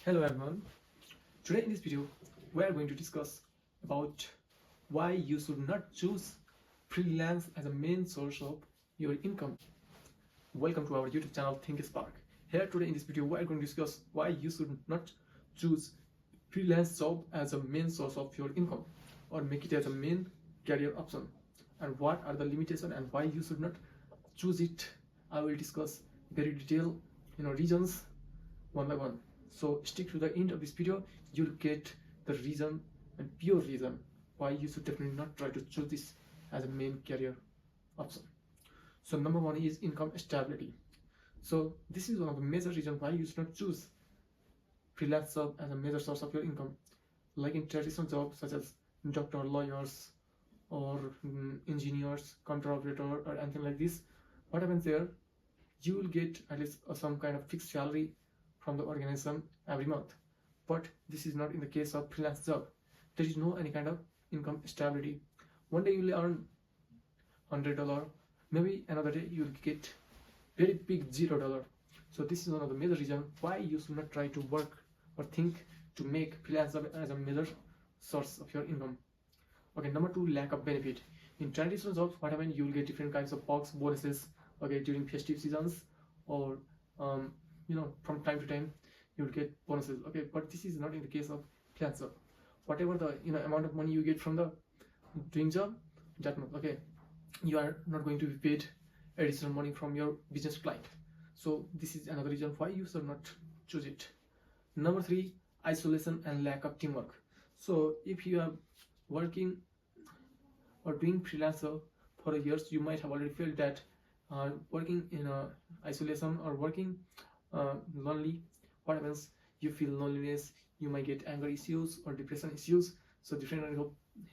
Hello everyone. Today in this video we are going to discuss about why you should not choose freelance as a main source of your income. Welcome to our YouTube channel Think Spark. Here today in this video we are going to discuss why you should not choose freelance job as a main source of your income or make it as a main career option, and what are the limitations and why you should not choose it. I will discuss very detailed reasons one by one. So stick to the end of this video, you'll get the reason and pure reason why you should definitely not try to choose this as a main career option. So number one is income stability. So this is one of the major reasons why you should not choose freelance job as a major source of your income. Like in traditional jobs such as doctor, lawyers, or engineers, computer operator, or anything like this, what happens there? You will get at least some kind of fixed salary from the organization every month. But this is not in the case of freelance job. There is no any kind of income stability. One day you will earn $100, maybe another day you will get very big $0. So this is one of the major reasons why you should not try to work or think to make freelance job as a major source of your income. Okay, number two, lack of benefit. In traditional jobs, what happens? You will get different kinds of perks, bonuses, okay, during festive seasons, or from time to time you will get bonuses, okay, but this is not in the case of freelance job. Whatever the amount of money you get from the doing job that month, okay, you are not going to be paid additional money from your business client. So this is another reason why you should not choose it. Number three, isolation and lack of teamwork. So if you are working or doing freelance job for years, you might have already felt that working in isolation or working lonely, what happens? You feel loneliness, you might get anger issues or depression issues, so different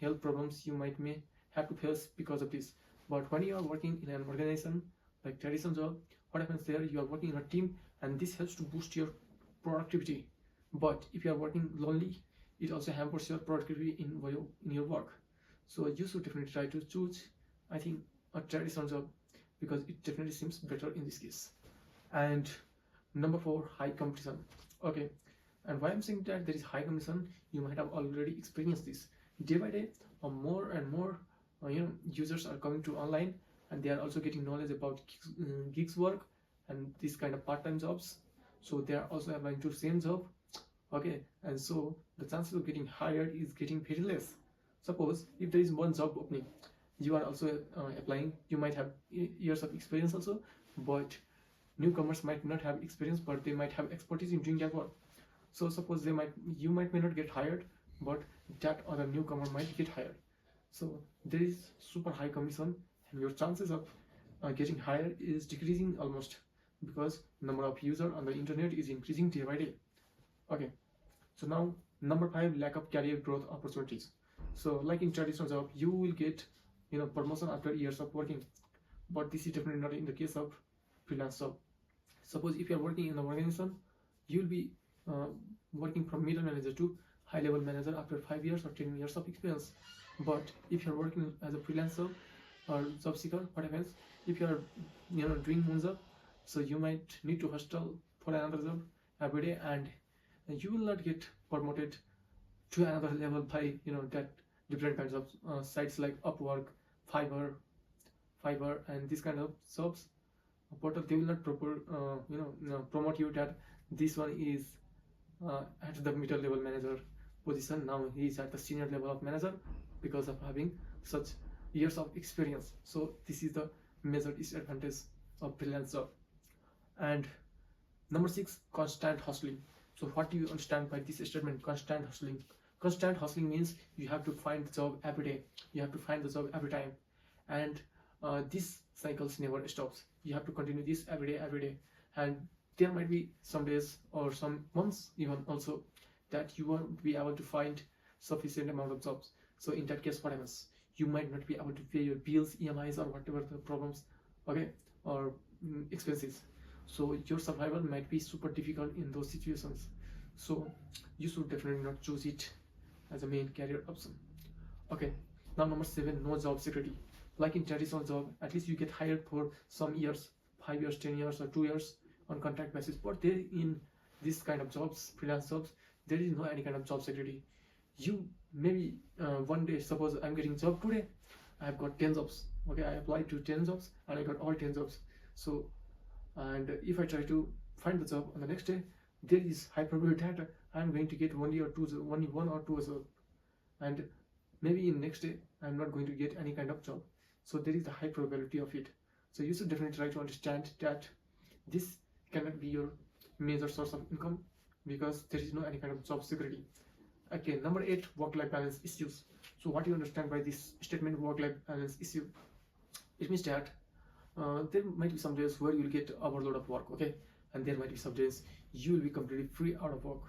health problems you may have to face because of this. But when you are working in an organization like traditional job, what happens there? You are working in a team, and this helps to boost your productivity. But if you are working lonely, it also hampers your productivity in your work. So you should definitely try to choose, I think, a traditional job, because it definitely seems better in this case. And number four, high competition. Okay, and why I'm saying that there is high competition, you might have already experienced this. Day by day, more and more users are coming to online, and they are also getting knowledge about gigs work and this kind of part-time jobs. So they are also applying to same job, okay, and so the chances of getting hired is getting very less. Suppose if there is one job opening, you are also applying, you might have years of experience also, but newcomers might not have experience, but they might have expertise in doing that work. So suppose you may not get hired, but that other newcomer might get hired. So there is super high commission, and your chances of getting hired is decreasing almost, because number of users on the internet is increasing day by day. Okay, so now number five, lack of career growth opportunities. So like in traditional job, you will get promotion after years of working, but this is definitely not in the case of freelance job. Suppose if you are working in an organization, you will be working from middle manager to high level manager after 5 years or 10 years of experience. But if you are working as a freelancer or job seeker, what happens? If you are doing one job, so you might need to hustle for another job every day, and you will not get promoted to another level by that different kinds of sites like Upwork, Fiverr, and this kind of jobs. But they will not promote you that this one is at the middle level manager position, now he is at the senior level of manager because of having such years of experience. So this is the major disadvantage of freelance job. And number six, constant hustling. So what do you understand by this statement, constant hustling? Constant hustling means you have to find the job every day, you have to find the job every time, and this cycles never stops. You have to continue this every day, and there might be some days or some months even also that you won't be able to find sufficient amount of jobs. So in that case, what happens? You might not be able to pay your bills, EMIs, or whatever the problems, okay, or expenses. So your survival might be super difficult in those situations. So you should definitely not choose it as a main career option. Okay, now number seven, no job security. Like in traditional job, at least you get hired for some years, 5 years, 10 years, or 2 years on contract basis. But there in this kind of jobs, freelance jobs, there is no any kind of job security. You maybe one day, suppose I'm getting job today, I've got 10 jobs. Okay, I applied to 10 jobs and I got all 10 jobs. So, and if I try to find the job on the next day, there is high probability that I'm going to get only one or two job, and maybe in next day I'm not going to get any kind of job. So there is a high probability of it. So you should definitely try to understand that this cannot be your major source of income, because there is no any kind of job security. Okay, number 8, work-life balance issues. So what you understand by this statement, work-life balance issue? It means that there might be some days where you'll get overload of work, okay, and there might be some days you will be completely free out of work.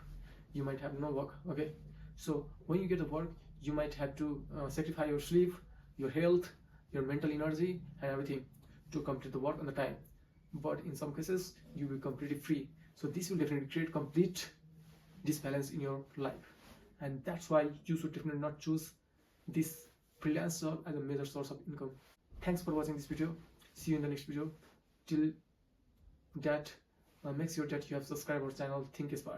You might have no work, okay. So when you get the work, you might have to sacrifice your sleep, your health, your mental energy and everything to complete the work on the time. But in some cases you will be completely free. So this will definitely create complete disbalance in your life, and that's why you should definitely not choose this freelance job as a major source of income. Thanks for watching this video. See you in the next video. Till that, make sure that you have subscribed our channel Think Smart.